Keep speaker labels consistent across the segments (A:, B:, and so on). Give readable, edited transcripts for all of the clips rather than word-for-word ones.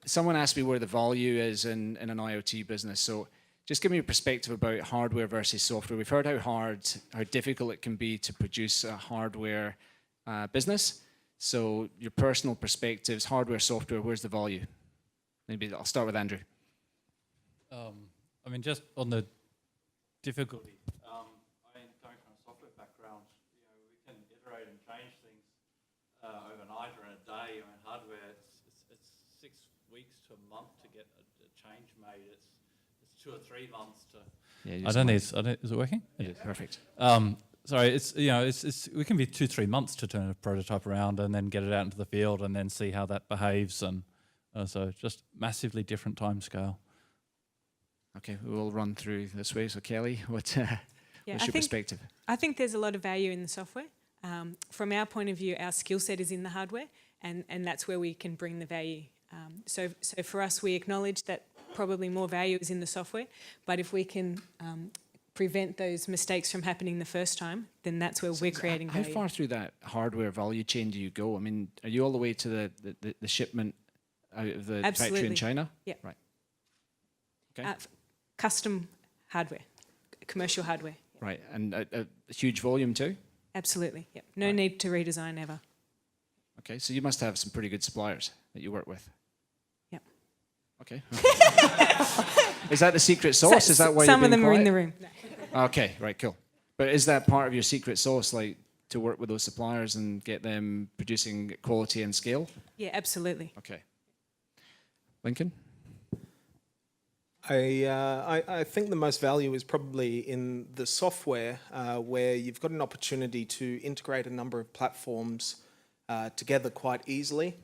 A: someone asked me where the value is in an IoT business. So just give me a perspective about hardware versus software. We've heard how difficult it can be to produce a hardware business. So your personal perspectives, hardware, software, where's the value? Maybe I'll start with Andrew.
B: I mean, just on the difficulty, coming from a software background, we can iterate and change things overnight or in a day. I mean, hardware, it's 6 weeks to a month to get a change made. It's 2 or 3 months to. Yeah, I don't need. Is it working?
A: Yeah, perfect.
B: Sorry, it's we can be 2-3 months to turn a prototype around and then get it out into the field and then see how that behaves, and so just massively different time scale.
A: Okay, we'll run through this way. So Kelly, what's your perspective?
C: I think there's a lot of value in the software. From our point of view, our skill set is in the hardware, and that's where we can bring the value. So for us, we acknowledge that probably more value is in the software, but if we can prevent those mistakes from happening the first time, then that's where we're creating value.
A: How far through that hardware value chain do you go? I mean, are you all the way to the shipment out of the factory in China?
C: Yeah.
A: Right. Okay.
C: Custom hardware, commercial hardware.
A: Yeah. Right, and a huge volume too?
C: Absolutely, yeah. No need to redesign ever.
A: Okay, so you must have some pretty good suppliers that you work with.
C: Yep.
A: Okay. Is that the secret sauce? Is that why
C: some
A: you're
C: of them
A: quiet?
C: are in the room?
A: Okay, right, cool. But is that part of your secret sauce, like to work with those suppliers and get them producing quality and scale?
C: Yeah, absolutely.
A: Okay. Lincoln?
D: I think the most value is probably in the software, where you've got an opportunity to integrate a number of platforms together quite easily,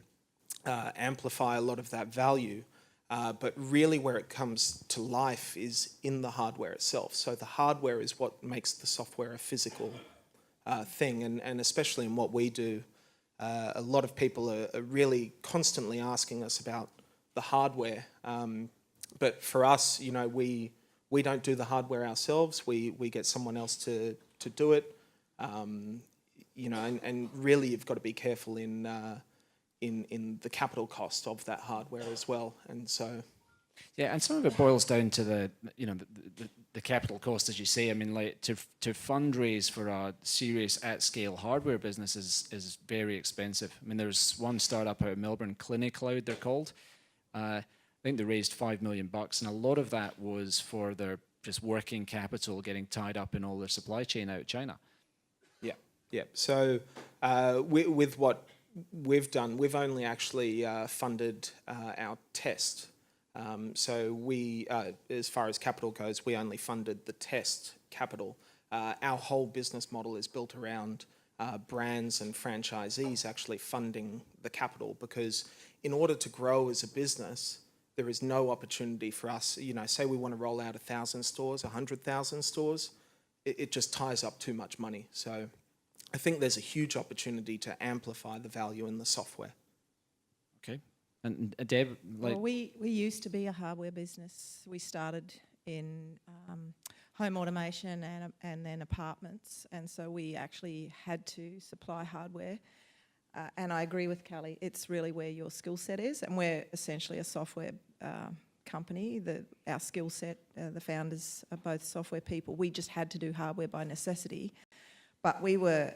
D: amplify a lot of that value. But really where it comes to life is in the hardware itself. So the hardware is what makes the software a physical thing. And especially in what we do, a lot of people are really constantly asking us about the hardware. But for us, we don't do the hardware ourselves. We get someone else to do it. And really you've got to be careful in the capital cost of that hardware as well. And so,
A: yeah, and some of it boils down to the capital cost, as you say. I mean, like to fundraise for a serious at-scale hardware business is very expensive. I mean, there's one startup out of Melbourne, CliniCloud, they're called. I think they raised $5 million, and a lot of that was for their just working capital getting tied up in all their supply chain out of China.
D: Yeah. So with what we've done, we've only actually funded our test. So we, as far as capital goes, we only funded the test capital. Our whole business model is built around brands and franchisees actually funding the capital, because in order to grow as a business, there is no opportunity for us, say we want to roll out 1,000 stores, 100,000 stores, it just ties up too much money. So I think there's a huge opportunity to amplify the value in the software.
A: Okay. And Deb,
E: well, we used to be a hardware business. We started in home automation and then apartments, and so we actually had to supply hardware. And I agree with Kelly, it's really where your skill set is, and we're essentially a software company. Our skill set, the founders are both software people. We just had to do hardware by necessity, but we were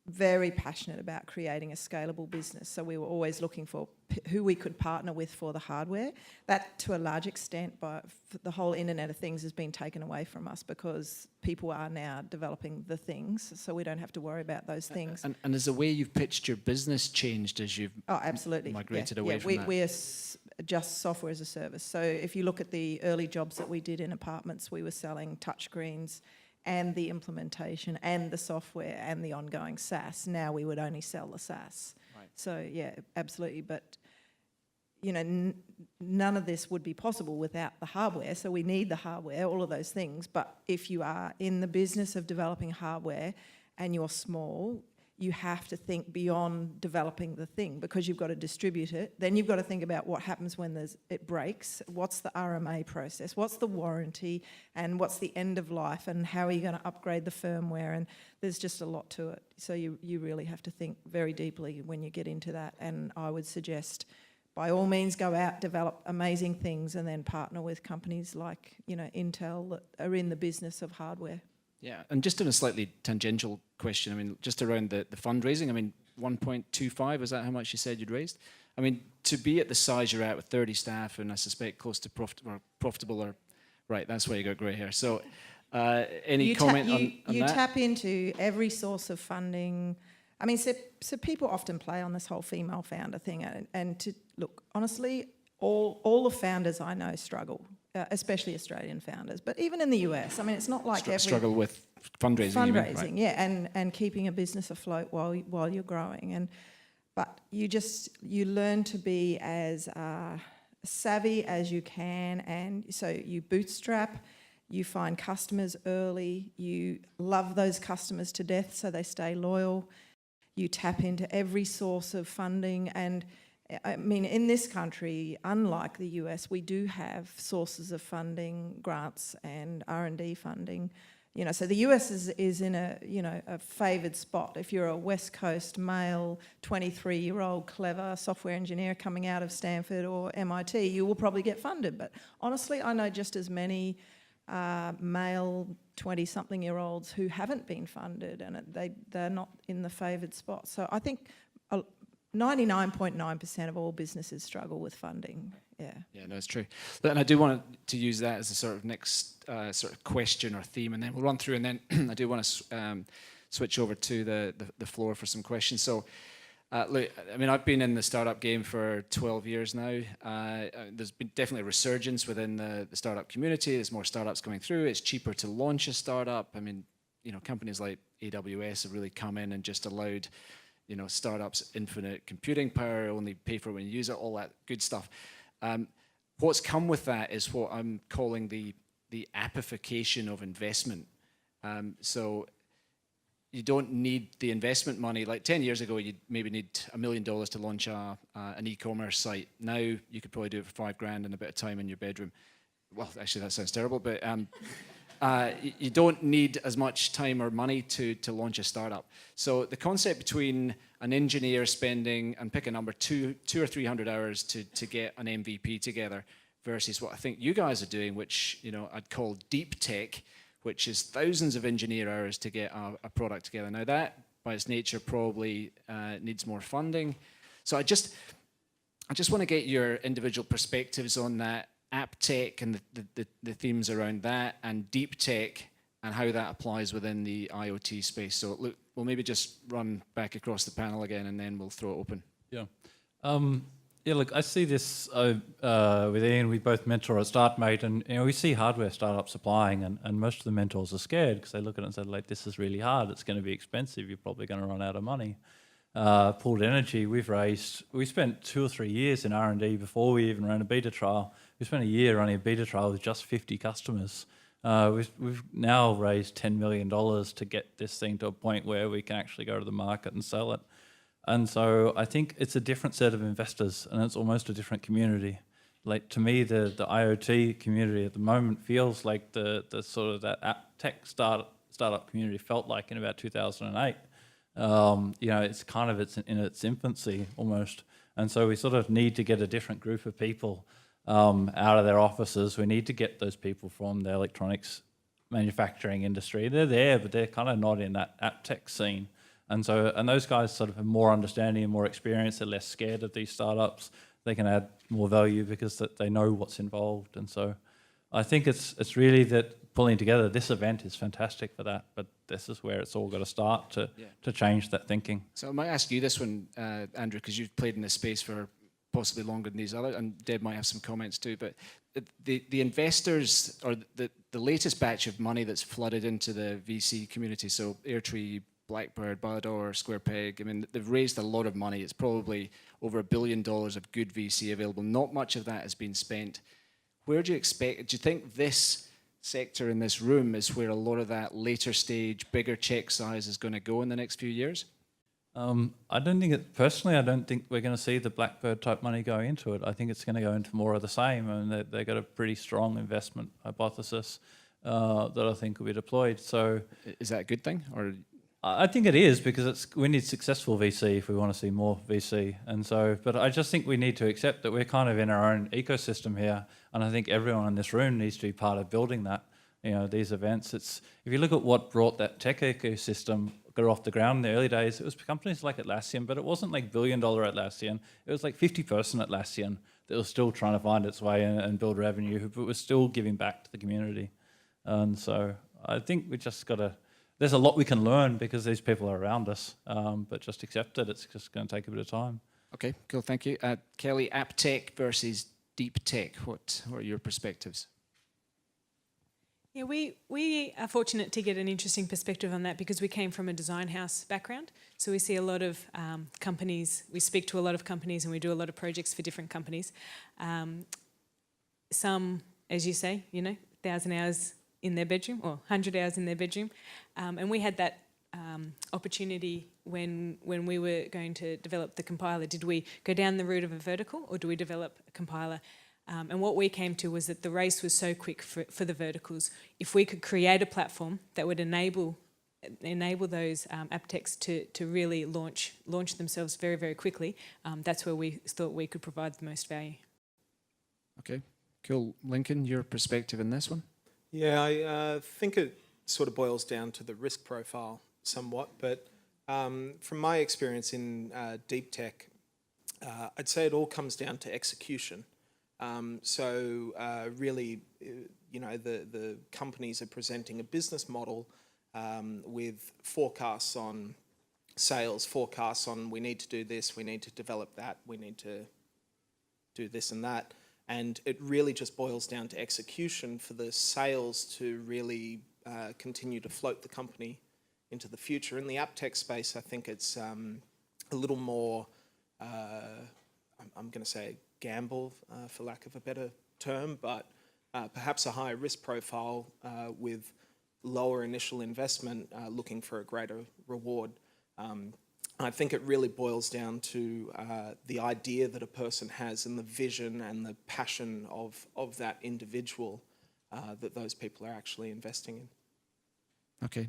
E: very passionate about creating a scalable business. So we were always looking for who we could partner with for the hardware. That, to a large extent, by the whole Internet of Things has been taken away from us, because people are now developing the things, so we don't have to worry about those things.
A: And has the way you've pitched your business changed as you've
E: absolutely
A: migrated away from that?
E: We are just software as a service. So if you look at the early jobs that we did in apartments, we were selling touchscreens and the implementation and the software and the ongoing SaaS. Now we would only sell the SaaS. Right. So yeah, absolutely. But none of this would be possible without the hardware. So we need the hardware, all of those things. But if you are in the business of developing hardware and you're small, you have to think beyond developing the thing, because you've got to distribute it. Then you've got to think about what happens when it breaks. What's the RMA process? What's the warranty? And what's the end of life? And how are you going to upgrade the firmware? And there's just a lot to it. So you really have to think very deeply when you get into that. And I would suggest by all means go out, develop amazing things, and then partner with companies like, you know, Intel that are in the business of hardware.
A: Yeah, and just on a slightly tangential question, I mean, just around the fundraising, I mean, 1.25, is that how much you said you'd raised? I mean, to be at the size you're at with 30 staff and I suspect close to profitable or, right, that's why you got grey hair. So any comment on that?
E: You tap into every source of funding. I mean, so people often play on this whole female founder thing, and to look, honestly, all the founders I know struggle, especially Australian founders, but even in the US. I mean, it's not like every
A: struggle with fundraising. You mean, right?
E: Yeah, and keeping a business afloat while you're growing, but you learn to be as savvy as you can, and so you bootstrap. You find customers early. You love those customers to death, so they stay loyal. You tap into every source of funding, and I mean, in this country, unlike the US, we do have sources of funding, grants and R&D funding. You know, so the US is in a favoured spot. If you're a West Coast male, 23-year-old clever software engineer coming out of Stanford or MIT, you will probably get funded. But honestly, I know just as many male 20-something-year-olds who haven't been funded, and they're not in the favoured spot. So I think 99.9% of all businesses struggle with funding. Yeah.
A: Yeah, no, it's true. And I do want to use that as a sort of next sort of question or theme, and then we'll run through, and then I do want to switch over to the floor for some questions. So, look, I mean, I've been in the startup game for 12 years now. There's been definitely a resurgence within the startup community. There's more startups coming through. It's cheaper to launch a startup. I mean, you know, companies like AWS have really come in and just allowed, you know, startups infinite computing power, only pay for it when you use it, all that good stuff. What's come with that is what I'm calling the appification of investment. So you don't need the investment money. Like 10 years ago, you'd maybe need $1 million to launch an e-commerce site. Now you could probably do it for $5,000 in a bit of time in your bedroom. Well, actually, that sounds terrible, but you don't need as much time or money to launch a startup. So the concept between an engineer spending, and pick a number, 200 or 300 hours to get an MVP together versus what I think you guys are doing, which, you know, I'd call deep tech, which is thousands of engineer hours to get a product together. Now that, by its nature, probably needs more funding. So I just want to get your individual perspectives on that, app tech and the themes around that, and deep tech and how that applies within the IoT space. So look, we'll maybe just run back across the panel again, and then we'll throw it open.
B: Yeah. Yeah, look, I see this with Ian. We both mentor at StartMate, and you know, we see hardware startups applying, and most of the mentors are scared because they look at it and say, like, this is really hard. It's going to be expensive. You're probably going to run out of money. Pooled Energy, we spent 2 or 3 years in R&D before we even ran a beta trial. We spent a year running a beta trial with just 50 customers. We've now raised $10 million to get this thing to a point where we can actually go to the market and sell it. And so I think it's a different set of investors, and it's almost a different community. Like, to me, the IoT community at the moment feels like the sort of that app tech startup community felt like in about 2008. You know, it's kind of in its infancy almost. And so we sort of need to get a different group of people out of their offices. We need to get those people from the electronics manufacturing industry. They're there, but they're kind of not in that app tech scene. And those guys sort of have more understanding and more experience. They're less scared of these startups. They can add more value because they know what's involved. And so I think it's really that pulling together. This event is fantastic for that, but this is where it's all got to start to change that thinking.
A: So I might ask you this one, Andrew, because you've played in this space for possibly longer than these others, and Deb might have some comments too, but the investors, or the latest batch of money that's flooded into the VC community, so Airtree, Blackbird, Balador, Square Peg, I mean, they've raised a lot of money. It's probably over $1 billion of good VC available. Not much of that has been spent. Where do you think this sector in this room is where a lot of that later stage, bigger check size is going to go in the next few years?
B: I don't think personally, I don't think we're going to see the Blackbird type money go into it. I think it's going to go into more of the same, and they've got a pretty strong investment hypothesis that I think will be deployed. So,
A: is that a good thing, or?
B: I think it is, because we need successful VC if we want to see more VC. And so, but I just think we need to accept that we're kind of in our own ecosystem here. And I think everyone in this room needs to be part of building that, these events. If you look at what brought that tech ecosystem got off the ground in the early days, it was companies like Atlassian, but it wasn't like $1 billion Atlassian. It was like 50-person Atlassian that was still trying to find its way and build revenue, but was still giving back to the community. And so I think we just got to, there's a lot we can learn because these people are around us, but just accept it. It's just going to take a bit of time.
A: Okay, cool, thank you. Kelly, app tech versus deep tech, what are your perspectives?
C: Yeah, we are fortunate to get an interesting perspective on that because we came from a design house background. So we see a lot of companies, we speak to a lot of companies and we do a lot of projects for different companies. Some, as you say, 1,000 hours in their bedroom or 100 hours in their bedroom. And we had that opportunity when we were going to develop the compiler. Did we go down the route of a vertical or do we develop a compiler? And what we came to was that the race was so quick for the verticals. If we could create a platform that would enable those app techs to really launch themselves very, very quickly, that's where we thought we could provide the most value.
A: Okay, cool. Lincoln, your perspective in this one?
D: Yeah, I think it sort of boils down to the risk profile somewhat, but from my experience in deep tech, I'd say it all comes down to execution. Really, the companies are presenting a business model with forecasts on sales, forecasts on we need to do this, we need to develop that, we need to do this and that. And it really just boils down to execution for the sales to really continue to float the company into the future. In the app tech space, I think it's a little more, I'm going to say, gamble, for lack of a better term, but perhaps a higher risk profile with lower initial investment, looking for a greater reward. I think it really boils down to the idea that a person has and the vision and the passion of that individual that those people are actually investing in.
A: Okay,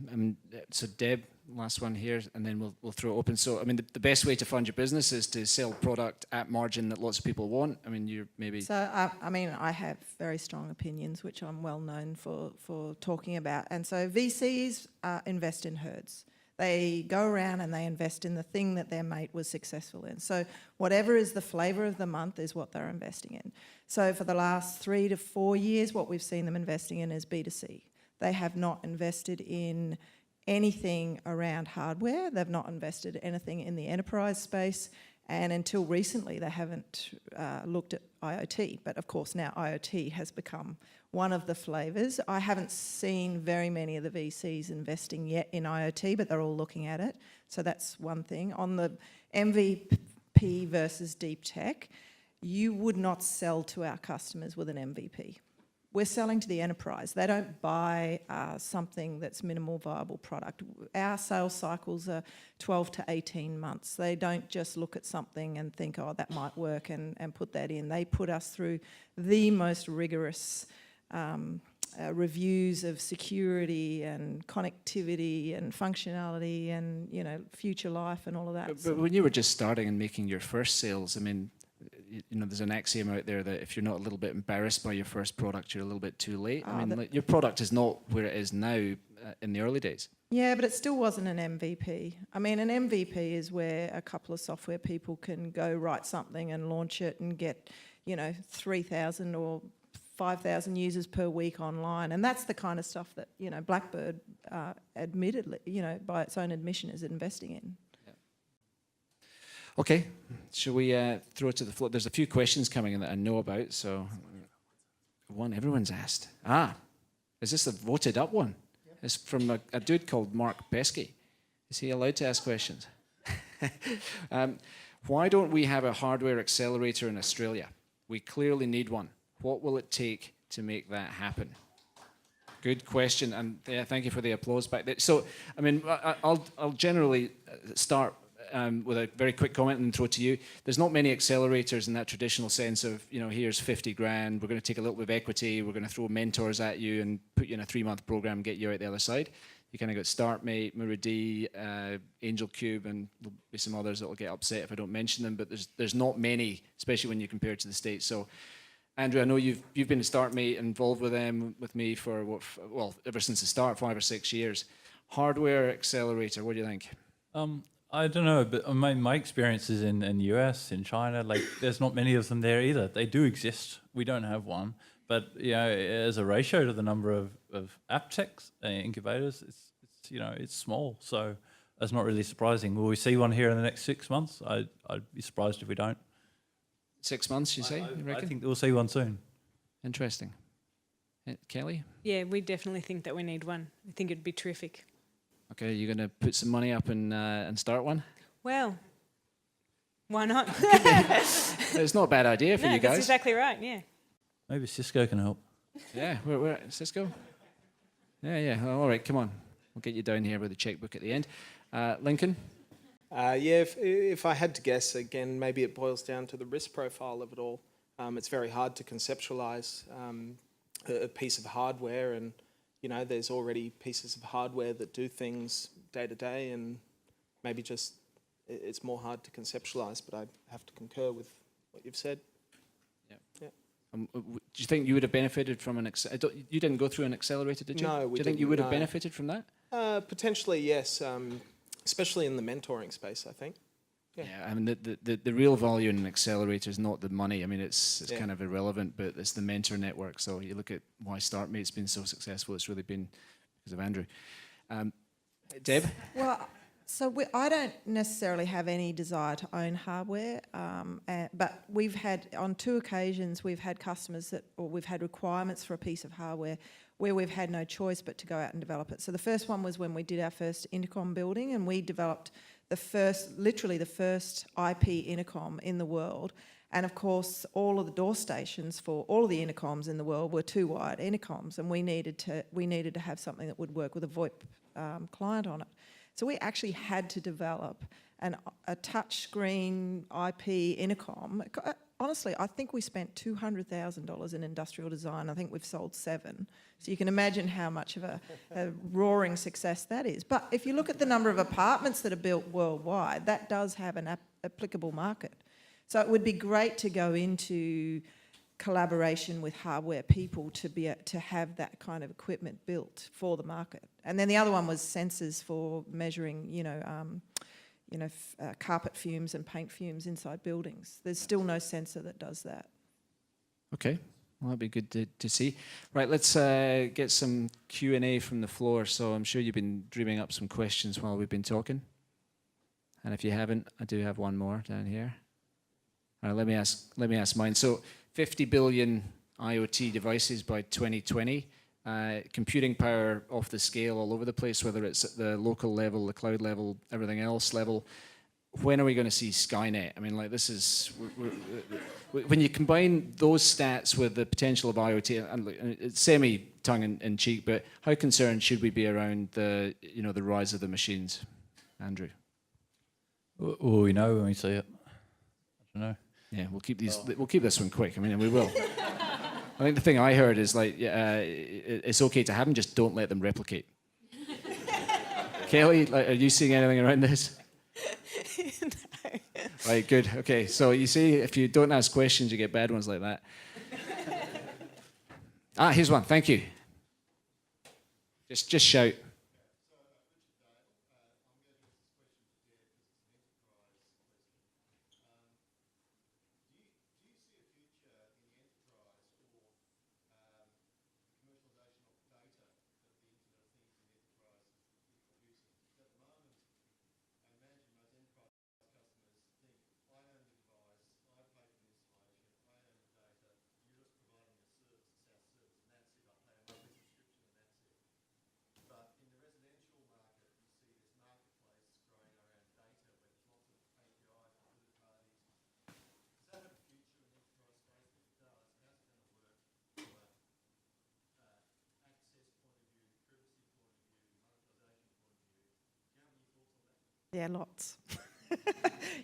A: so Deb, last one here, and then we'll throw it open. So, the best way to fund your business is to sell product at margin that lots of people want. You're maybe...
E: So, I have very strong opinions, which I'm well known for talking about. And so VCs invest in herds. They go around and they invest in the thing that their mate was successful in. So whatever is the flavour of the month is what they're investing in. So for the last 3 to 4 years, what we've seen them investing in is B2C. They have not invested in anything around hardware. They've not invested anything in the enterprise space. And until recently, they haven't looked at IoT. But of course, now IoT has become one of the flavours. I haven't seen very many of the VCs investing yet in IoT, but they're all looking at it. So that's one thing. On the MVP versus deep tech, you would not sell to our customers with an MVP. We're selling to the enterprise. They don't buy something that's minimal viable product. Our sales cycles are 12 to 18 months. They don't just look at something and think, oh, that might work and put that in. They put us through the most rigorous reviews of security and connectivity and functionality and, future life and all of that.
A: But when you were just starting and making your first sales, there's an axiom out there that if you're not a little bit embarrassed by your first product, you're a little bit too late. Your product is not where it is now in the early days.
E: Yeah, but it still wasn't an MVP. An MVP is where a couple of software people can go write something and launch it and get, 3,000 or 5,000 users per week online. And that's the kind of stuff that, Blackbird admittedly, by its own admission is investing in.
A: Okay, shall we throw it to the floor? There's a few questions coming in that I know about, so one everyone's asked. Is this a voted up one? Yep. It's from a dude called Mark Pesky. Is he allowed to ask questions? Why don't we have a hardware accelerator in Australia? We clearly need one. What will it take to make that happen? Good question, and thank you for the applause back there. So, I'll generally start with a very quick comment and throw it to you. There's not many accelerators in that traditional sense of, here's 50 grand, we're going to take a little bit of equity, we're going to throw mentors at you and put you in a 3-month program, get you out the other side. You kind of got StartMate, Muradi, Angel Cube, and there'll be some others that will get upset if I don't mention them. But there's not many, especially when you compare it to the States. So, Andrew, I know you've been a StartMate, involved with them with me for ever since the start, 5 or 6 years. Hardware accelerator, what do you think?
B: I don't know, but my experience is in the US, in China. Like, there's not many of them there either. They do exist. We don't have one, but as a ratio to the number of AppTech incubators, it's small. So that's not really surprising. Will we see one here in the next 6 months? I'd be surprised if we don't.
A: 6 months, you say? You reckon?
B: I think we'll see one soon.
A: Interesting. Kelly?
C: Yeah, we definitely think that we need one. I think it'd be terrific.
A: Okay, you're going to put some money up and start one?
C: Well, why not?
A: It's not a bad idea for you guys.
C: That's exactly right, yeah.
B: Maybe Cisco can help.
A: Yeah, where Cisco? Yeah. All right, come on. We'll get you down here with a checkbook at the end. Lincoln?
D: If I had to guess, again, maybe it boils down to the risk profile of it all. It's very hard to conceptualize a piece of hardware, and there's already pieces of hardware that do things day to day, and maybe just it's more hard to conceptualize, but I have to concur with what you've said. Yeah.
A: Do you think you would have benefited from you didn't go through an accelerator, did you?
D: No, we
A: Do you think
D: didn't,
A: you would have
D: no.
A: benefited from that?
D: Potentially, yes, especially in the mentoring space, I think.
A: Yeah, I mean, the real value in an accelerator is not the money. I mean, it's
D: Yeah.
A: kind of irrelevant, but it's the mentor network. So you look at why StartMate's been so successful, it's really been because of Andrew. Deb?
E: Well, so I don't necessarily have any desire to own hardware, but we've had, on 2 occasions, we've had customers we've had requirements for a piece of hardware where we've had no choice but to go out and develop it. So the first one was when we did our first intercom building, and we developed literally the first IP intercom in the world. And of course, all of the door stations for all of the intercoms in the world were 2-wired intercoms, and we needed to have something that would work with a VoIP client on it. So we actually had to develop a touchscreen IP intercom. Honestly, I think we spent $200,000 in industrial design. I think we've sold 7. So you can imagine how much of a roaring success that is. But if you look at the number of apartments that are built worldwide, that does have an applicable market. So it would be great to go into collaboration with hardware people to have that kind of equipment built for the market. And then the other one was sensors for measuring, carpet fumes and paint fumes inside buildings. There's still no sensor that does that.
A: Okay, well, that'd be good to see. Right, let's get some Q&A from the floor. So I'm sure you've been dreaming up some questions while we've been talking. And if you haven't, I do have one more down here. All right, let me ask mine. So 50 billion IoT devices by 2020. Computing power off the scale all over the place, whether it's at the local level, the cloud level, everything else level. When are we going to see Skynet? I mean, like, this is when you combine those stats with the potential of IoT, and it's semi-tongue-in-cheek, but how concerned should we be around the rise of the machines, Andrew?
B: Well, we know when we see it. I don't know.
A: Yeah, we'll keep this one quick. I mean, and we will. I think the thing I heard is it's okay to have them, just don't let them replicate. Kelly, are you seeing anything around this?
C: No.
A: Right, good. Okay, so you see, if you don't ask questions, you get bad ones like that. Here's one. Thank you. Just shout.
E: Yeah, lots.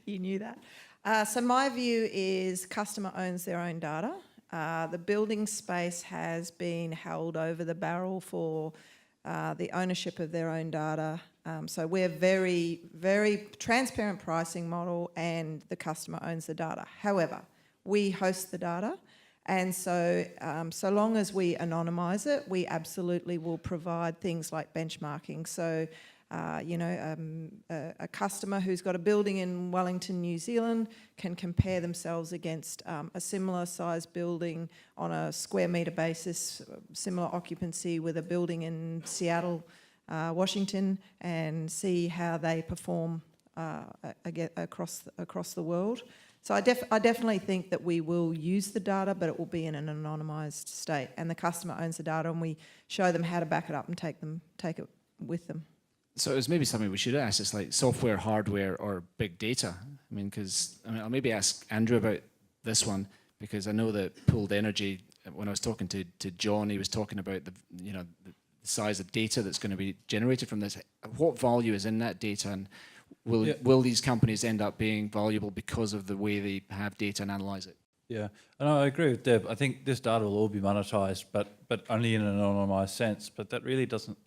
E: You knew that. So my view is customer owns their own data. The building space has been held over the barrel for the ownership of their own data. So we're very, very transparent pricing model, and the customer owns the data. However, we host the data, and so so long as we anonymise it, we absolutely will provide things like benchmarking. So a customer who's got a building in Wellington, New Zealand can compare themselves against a similar size building on a square metre basis, similar occupancy with a building in Seattle, Washington, and see how they perform across the world. So I definitely think that we will use the data, but it will be in an anonymised state, and the customer owns the data, and we show them how to back it up and take it with them.
A: So it was maybe something we should ask. It's like software, hardware, or big data. I mean, I'll maybe ask Andrew about this one, because I know that pooled energy. When I was talking to John, he was talking about the size of data that's going to be generated from this. What value is in that data, and will these companies end up being valuable because of the way they have data and analyse it?
B: Yeah, and I agree with Deb. I think this data will all be monetised, but only in an anonymised sense. But that really doesn't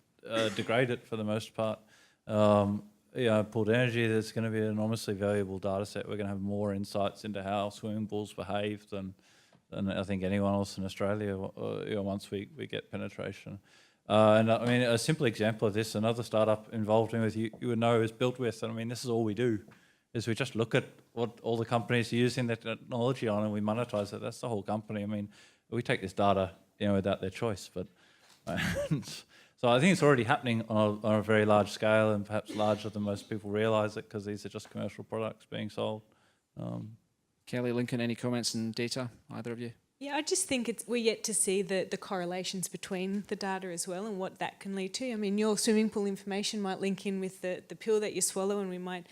B: degrade it for the most part. Pooled energy, there's going to be an enormously valuable data set. We're going to have more insights into how swimming pools behave than I think anyone else in Australia once we get penetration. And I mean, a simple example of this, another startup involved in with you would know is Built With. And I mean, this is all we do, is we just look at what all the companies are using their technology on, and we monetize it. That's the whole company. I mean, we take this data, without their choice, but so I think it's already happening on a very large scale, and perhaps larger than most people realise it, because these are just commercial products being sold.
A: Kelly, Lincoln, any comments on data, either of you?
C: Yeah, I just think we're yet to see the correlations between the data as well, and what that can lead to. I mean, your swimming pool information might link in with the pill that you swallow, and we might,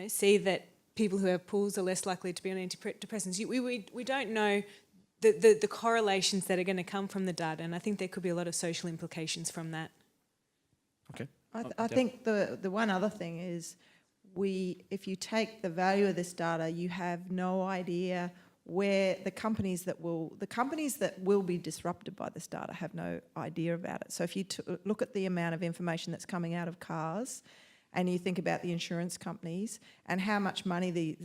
C: see that people who have pools are less likely to be on antidepressants. We don't know the correlations that are going to come from the data, and I think there could be a lot of social implications from that.
A: Okay.
E: I think the one other thing is, if you take the value of this data, you have no idea where the companies that will be disrupted by this data have no idea about it. So if you look at the amount of information that's coming out of cars, and you think about the insurance companies and how much money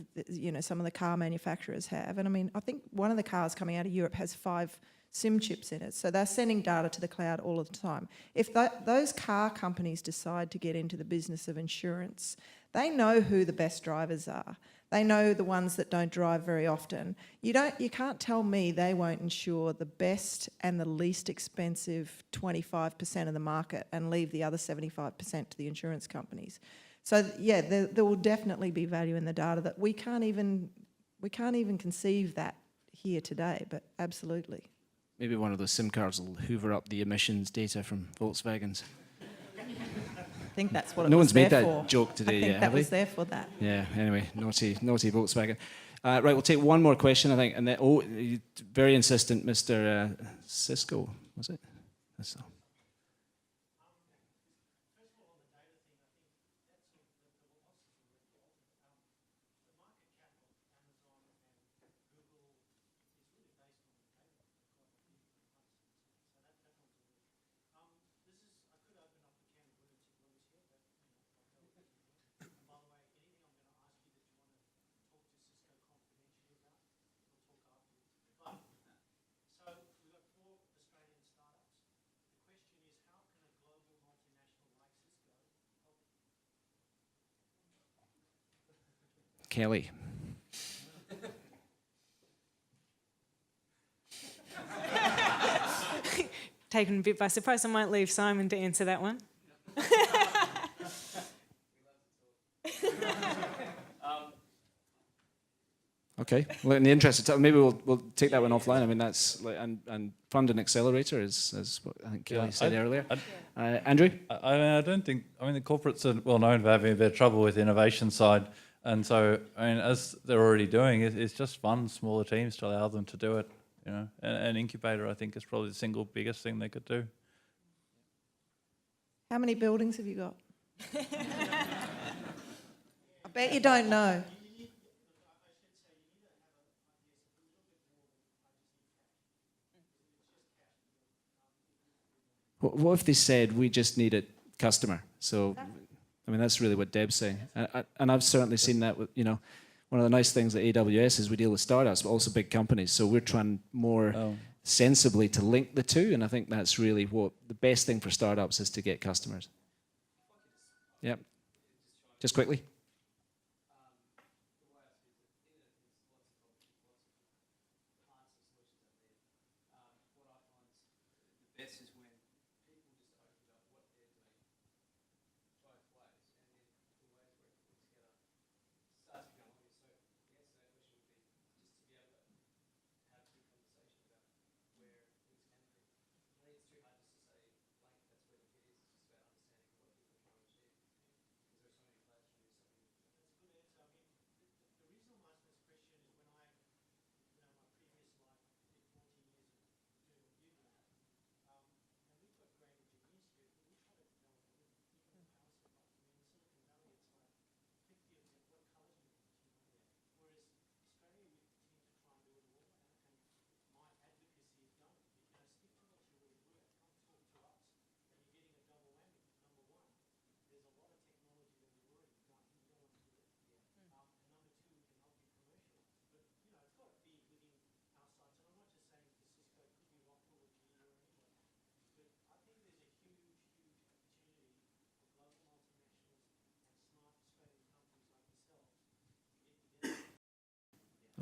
E: some of the car manufacturers have, and I mean, I think one of the cars coming out of Europe has 5 SIM chips in it, so they're sending data to the cloud all of the time. If those car companies decide to get into the business of insurance, they know who the best drivers are. They know the ones that don't drive very often. You can't tell me they won't insure the best and the least expensive 25% of the market and leave the other 75% to the insurance companies. So yeah, there will definitely be value in the data that we can't even conceive that here today, but absolutely.
A: Maybe one of those SIM cards will hoover up the emissions data from Volkswagens.
E: I think that's what
A: No
E: it was
A: one's made
E: there
A: that
E: for.
A: joke today
E: I think
A: yet,
E: that
A: have
E: was
A: they?
E: there for that.
A: Yeah, anyway, naughty Volkswagen. Right, we'll take one more question, I think, and then, very insistent, Mr. Cisco, was it? That's all. Kelly.
C: Taken a bit by surprise. I might leave Simon to answer that one.
A: Okay. Well, in the interest of time, maybe we'll take that one offline. I mean, that's and fund an accelerator is what I think Kelly said earlier. Andrew?
B: I don't think. I mean, the corporates are well known for having a bit of trouble with the innovation side, and so I mean, as they're already doing, it's just fund smaller teams to allow them to do it. An incubator, I think, is probably the single biggest thing they could do.
E: How many buildings have you got? I bet you don't know.
A: What if they said, we just need a customer? So, I mean, that's really what Deb's saying. And I've certainly seen that with, you know, one of the nice things at AWS is we deal with startups, but also big companies. So we're trying more sensibly to link the two. And I think that's really what the best thing for startups is, to get customers. Yep. Just quickly.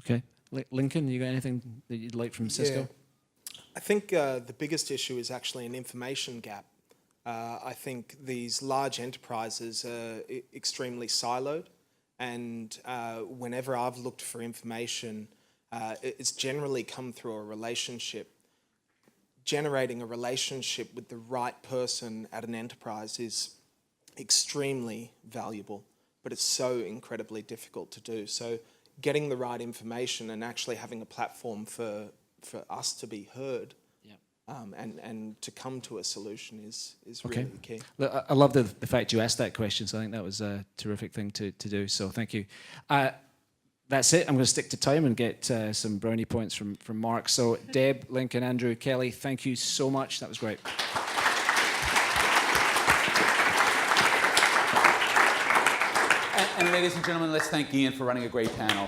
A: Okay. Lincoln, you got anything that you'd like from Cisco?
D: Yeah. I think the biggest issue is actually an information gap. I think these large enterprises are extremely siloed, and whenever I've looked for information, it's generally come through a relationship. Generating a relationship with the right person at an enterprise is extremely valuable, but it's so incredibly difficult to do. So getting the right information and actually having a platform for us to be heard, and to come to a solution is really the key.
A: Look, I love the fact you asked that question, so I think that was a terrific thing to do, so thank you. That's it. I'm going to stick to time and get some brownie points from Mark. So Deb, Lincoln, Andrew, Kelly, thank you so much. That was great.
F: And ladies and gentlemen, let's thank Ian for running a great panel.